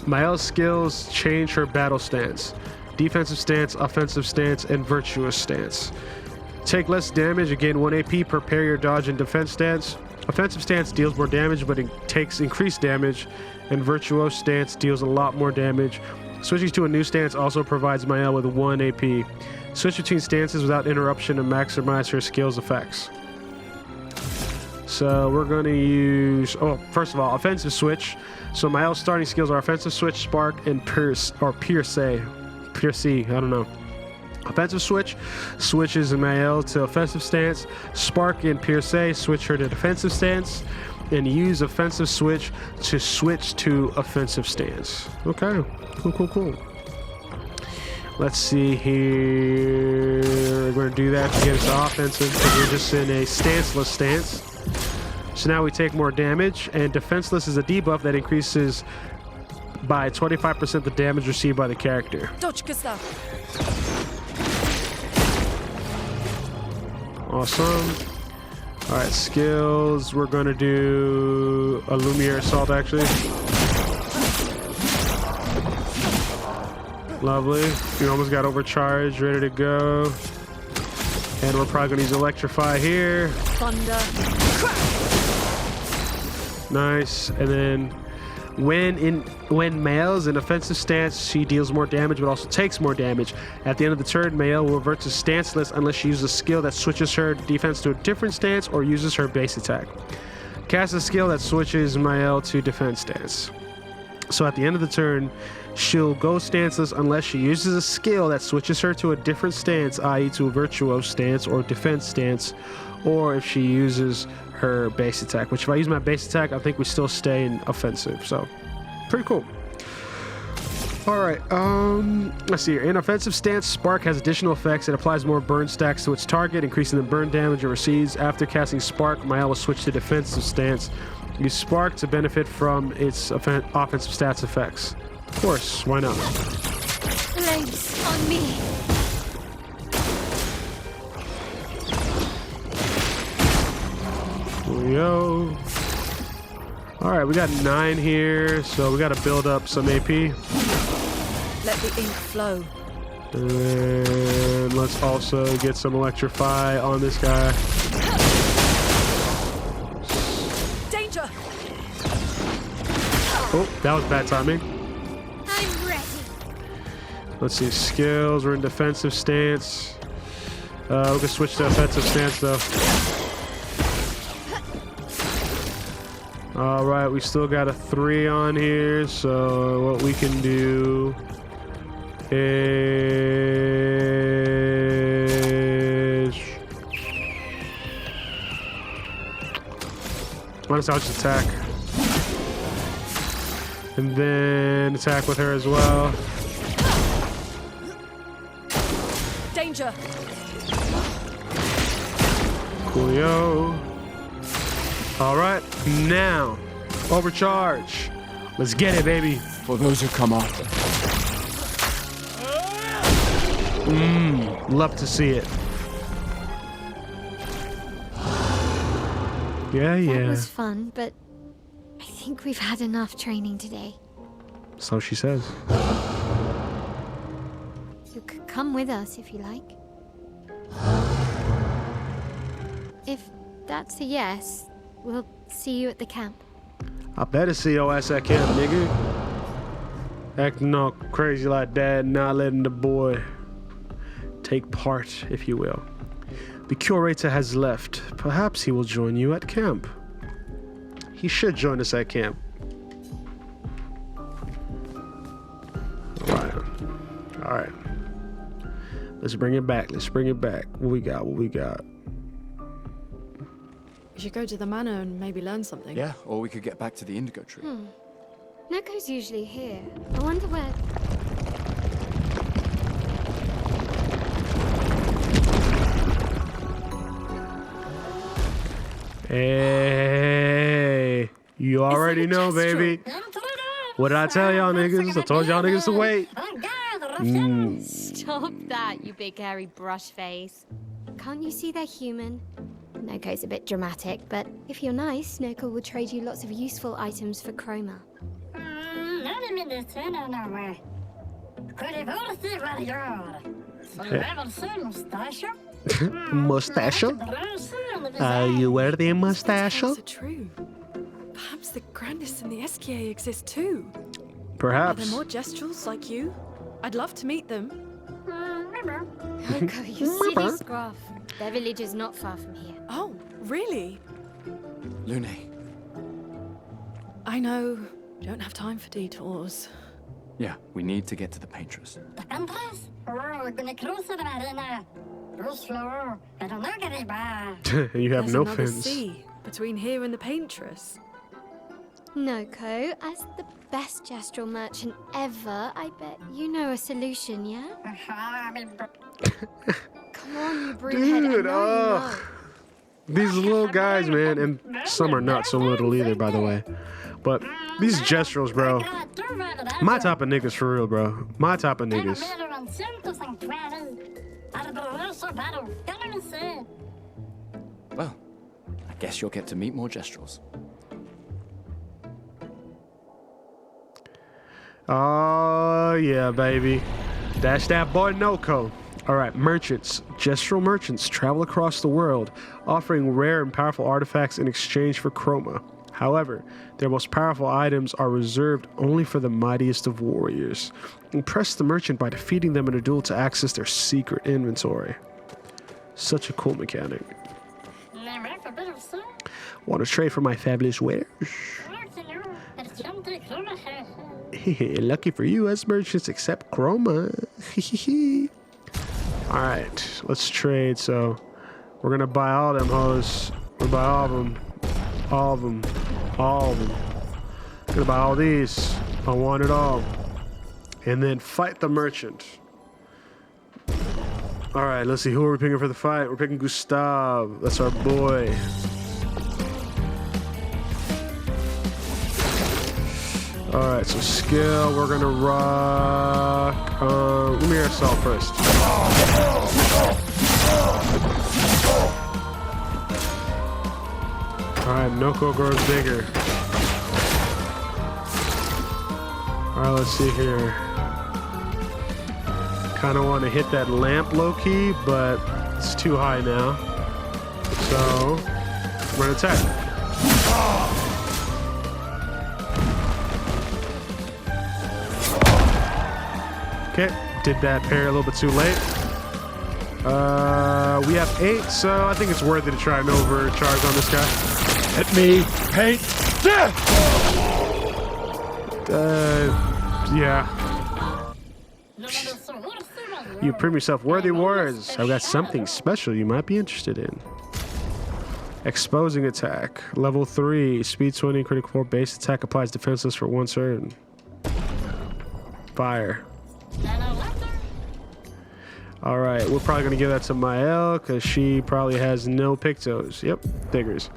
My L skills change her battle stance: defensive stance, offensive stance, and virtuous stance. Take less damage, again 1 AP per parry or dodge and defense stance. Offensive stance deals more damage, but it takes increased damage, and virtuose stance deals a lot more damage. Switching to a new stance also provides Mael with 1 AP. Switch between stances without interruption to maximize her skills effects. So we're going to use, first of all, offensive switch. So Mael's starting skills are offensive switch, spark, and pierce, I don't know. Offensive switch switches Mael to offensive stance. Spark and pierce switch her to defensive stance. And use offensive switch to switch to offensive stance. Okay, cool. Let's see here. We're going to do that to get us to offensive because we're just in a stanceless stance. So now we take more damage, and defenseless is a debuff that increases by 25% the damage received by the character. Dodge Gestral. Awesome. All right, skills. We're going to do a Lumiere Assault, actually. Lovely. We almost got overcharged, ready to go. And we're probably going to use Electrify here. Thunder. Nice. And then when Mael's in offensive stance, she deals more damage but also takes more damage. At the end of the turn, Mael will revert to stanceless unless she uses a skill that switches her defense to a different stance or uses her base attack. Cast a skill that switches Mael to defense stance. So at the end of the turn, she'll go stanceless unless she uses a skill that switches her to a different stance, i.e. to a virtuose stance or defense stance, or if she uses her base attack, which if I use my base attack, I think we still stay in offensive. So pretty cool. All right, let's see here. In offensive stance, Spark has additional effects. It applies more burn stacks to its target, increasing the burn damage it receives. After casting Spark, Mael will switch to defensive stance. Use Spark to benefit from its offensive stats effects. Of course, why not? Legs on me. Yo. All right, we got 9 here, so we got to build up some AP. Let the ink flow. And then let's also get some Electrify on this guy. Danger! Oh, that was bad timing. I'm ready. Let's see, skills. We're in defensive stance. We can switch to offensive stance, though. All right, we still got a 3 on here, so what we can do is... I'll just attack. And then attack with her as well. Danger! Coolio. All right, now, overcharge. Let's get it, baby. For those who come after. Love to see it. Yeah. That was fun, but I think we've had enough training today. So she says. You could come with us if you like. If that's a yes, we'll see you at the camp. I better see your ass at camp, nigga. Acting all crazy like that, not letting the boy take part, if you will. The curator has left. Perhaps he will join you at camp. He should join us at camp. All right. Let's bring it back. What we got? We should go to the manor and maybe learn something. Yeah, or we could get back to the indigo tree. Noko's usually here. I wonder where... Hey, you already know, baby. What did I tell y'all niggas? I told y'all niggas to wait. Stop that, you big hairy brush face. Can't you see they're human? Noko's a bit dramatic, but if you're nice, Noko will trade you lots of useful items for Chroma. Mustacho? You wear the mustacho? Are true. Perhaps the grandest in the SKA exist too. Are Perhaps. there more Gestrals like you? I'd love to meet them. Noko, you silly scruff. Their village is not far from here. Oh, really? Lune, I know. Don't have time for detours. yeah, we need to get to the paintress. You have There's no another fins. sea between here and the paintress. Noko, as the best Gestral merchant ever, I bet you know a solution, yeah? Come on, you broomhead. Dude, I know you know. These little guys, man, and some are not so little either, by the way. But these Gestrals, bro, my type of niggas for real, bro. My type of niggas. Well, I guess you'll get to meet more Gestrals. Oh, yeah, baby. That's that boy Noko. All right, merchants. Gestral merchants travel across the world, offering rare and powerful artifacts in exchange for chroma. However, their most powerful items are reserved only for the mightiest of warriors. Impress the merchant by defeating them in a duel to access their secret inventory. Such a cool mechanic. Want to trade for my fabulous wares? Lucky for you, us merchants accept chroma. Alright, let's trade. So, we're gonna buy all them hoes. We're gonna buy all of them. All of them. All of them. Gonna buy all these. I want it all. And then fight the merchant. Alright, let's see. Who are we picking for the fight? We're picking Gustav. That's our boy. Alright, so skill, we're gonna rock. Let me hear assault first. Alright, Noko grows bigger. Alright, let's see here. Kinda wanna hit that lamp low key, but it's too high now. So, we're gonna attack. Okay, did that parry a little bit too late. We have 8, so I think it's worth it to try an overcharge on this guy. Let me paint death! Yeah. You prove yourself worthy warriors. I've got something special you might be interested in. Exposing attack. Level 3. Speed 20. Critical 4. Base attack applies defenseless for 1 turn. Fire. Alright, we're probably going to give that to Mael because she probably has no pictos. Yep, figures.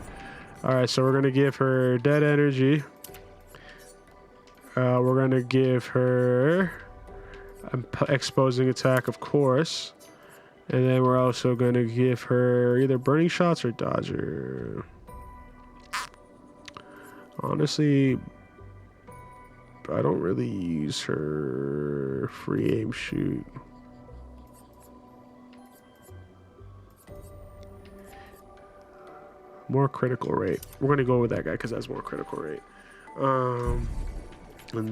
Alright, so we're going to give her dead energy. We're going to give her exposing attack, of course. And then we're also going to give her either burning shots or dodger. Honestly, I don't really use her free aim shoot. More critical rate. We're going to go with that guy because that's more critical rate. And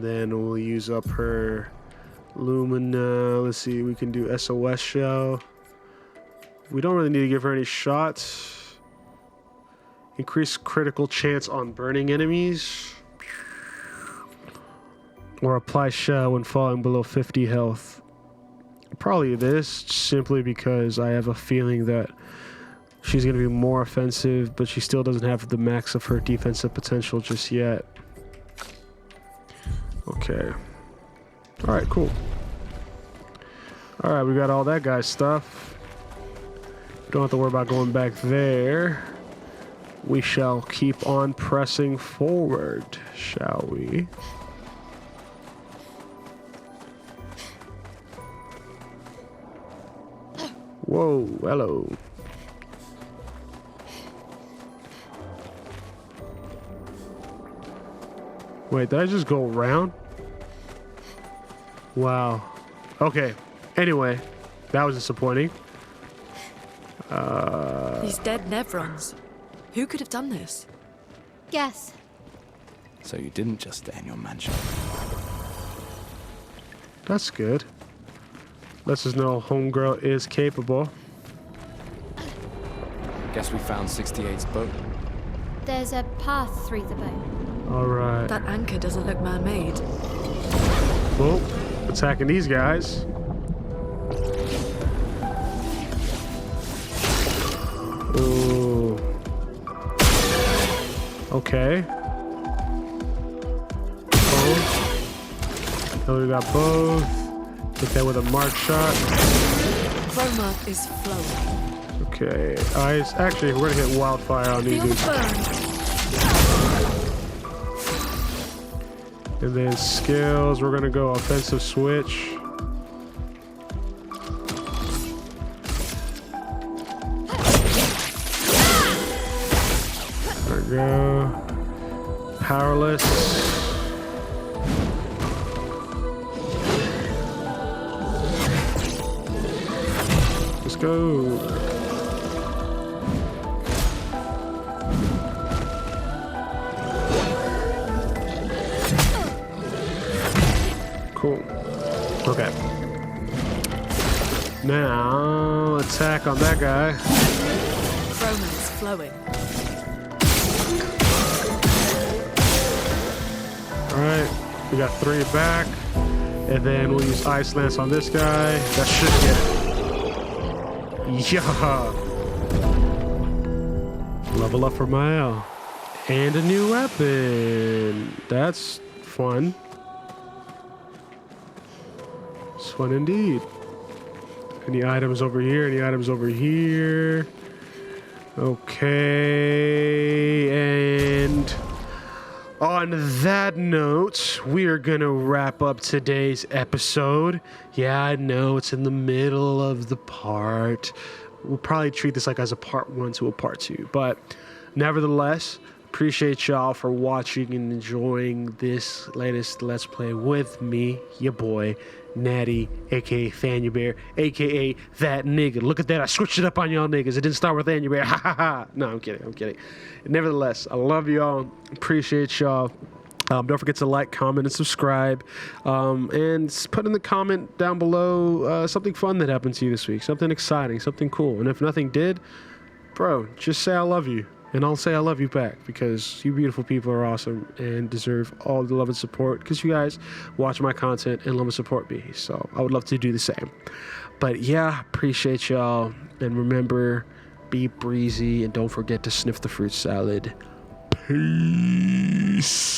then we'll use up her Lumina. Let's see, we can do SOS shell. We don't really need to give her any shots. Increase critical chance on burning enemies. Or apply shell when falling below 50 health. Probably this, simply because I have a feeling that she's going to be more offensive, but she still doesn't have the max of her defensive potential just yet. Okay. All right, cool. All right, we got all that guy's stuff. Don't have to worry about going back there. We shall keep on pressing forward, shall we? Whoa, hello. Wait, did I just go around? Wow. Okay. Anyway, that was disappointing. These dead Nevrons. Who could have done this? Guess. So you didn't just stay in your mansion. That's good. Lets us know homegirl is capable. Guess we found 68's boat. There's a path through the boat. All right. That anchor doesn't look man-made. Well, attacking these guys. Ooh. Okay. Both. Oh, we got both. Hit that with a mark shot. Chroma is flowing. Okay. Ice. Actually, we're gonna hit wildfire on these Feel the dudes. burn. And then skills, we're gonna go offensive switch. There we go. Powerless. Let's go. Cool. Okay. Now, attack on that guy. Chroma is flowing. Alright, we got 3 back. And then we'll use Ice Lance on this guy. That should get it. Yeah! Level up for Mael. And a new weapon. That's fun. It's fun indeed. Any items over here? Any items over here? Okay, and on that note, we are gonna wrap up today's episode. Yeah, I know it's in the middle of the part. We'll probably treat this like as a part 1 to a part 2, but nevertheless, appreciate y'all for watching and enjoying this latest Let's Play with me, your boy, Natty, aka ThaniaBear, aka that nigga. Look at that, I switched it up on y'all niggas. It didn't start with ThaniaBear. Ha ha ha. No, I'm kidding. Nevertheless, I love y'all. Appreciate y'all. Don't forget to like, comment, and subscribe. And put in the comment down below something fun that happened to you this week. Something exciting, something cool. And if nothing did, bro, just say I love you. And I'll say I love you back, because you beautiful people are awesome and deserve all the love and support, because you guys watch my content and love and support me. So I would love to do the same. But yeah, appreciate y'all. And remember, be breezy and don't forget to sniff the fruit salad. Peace.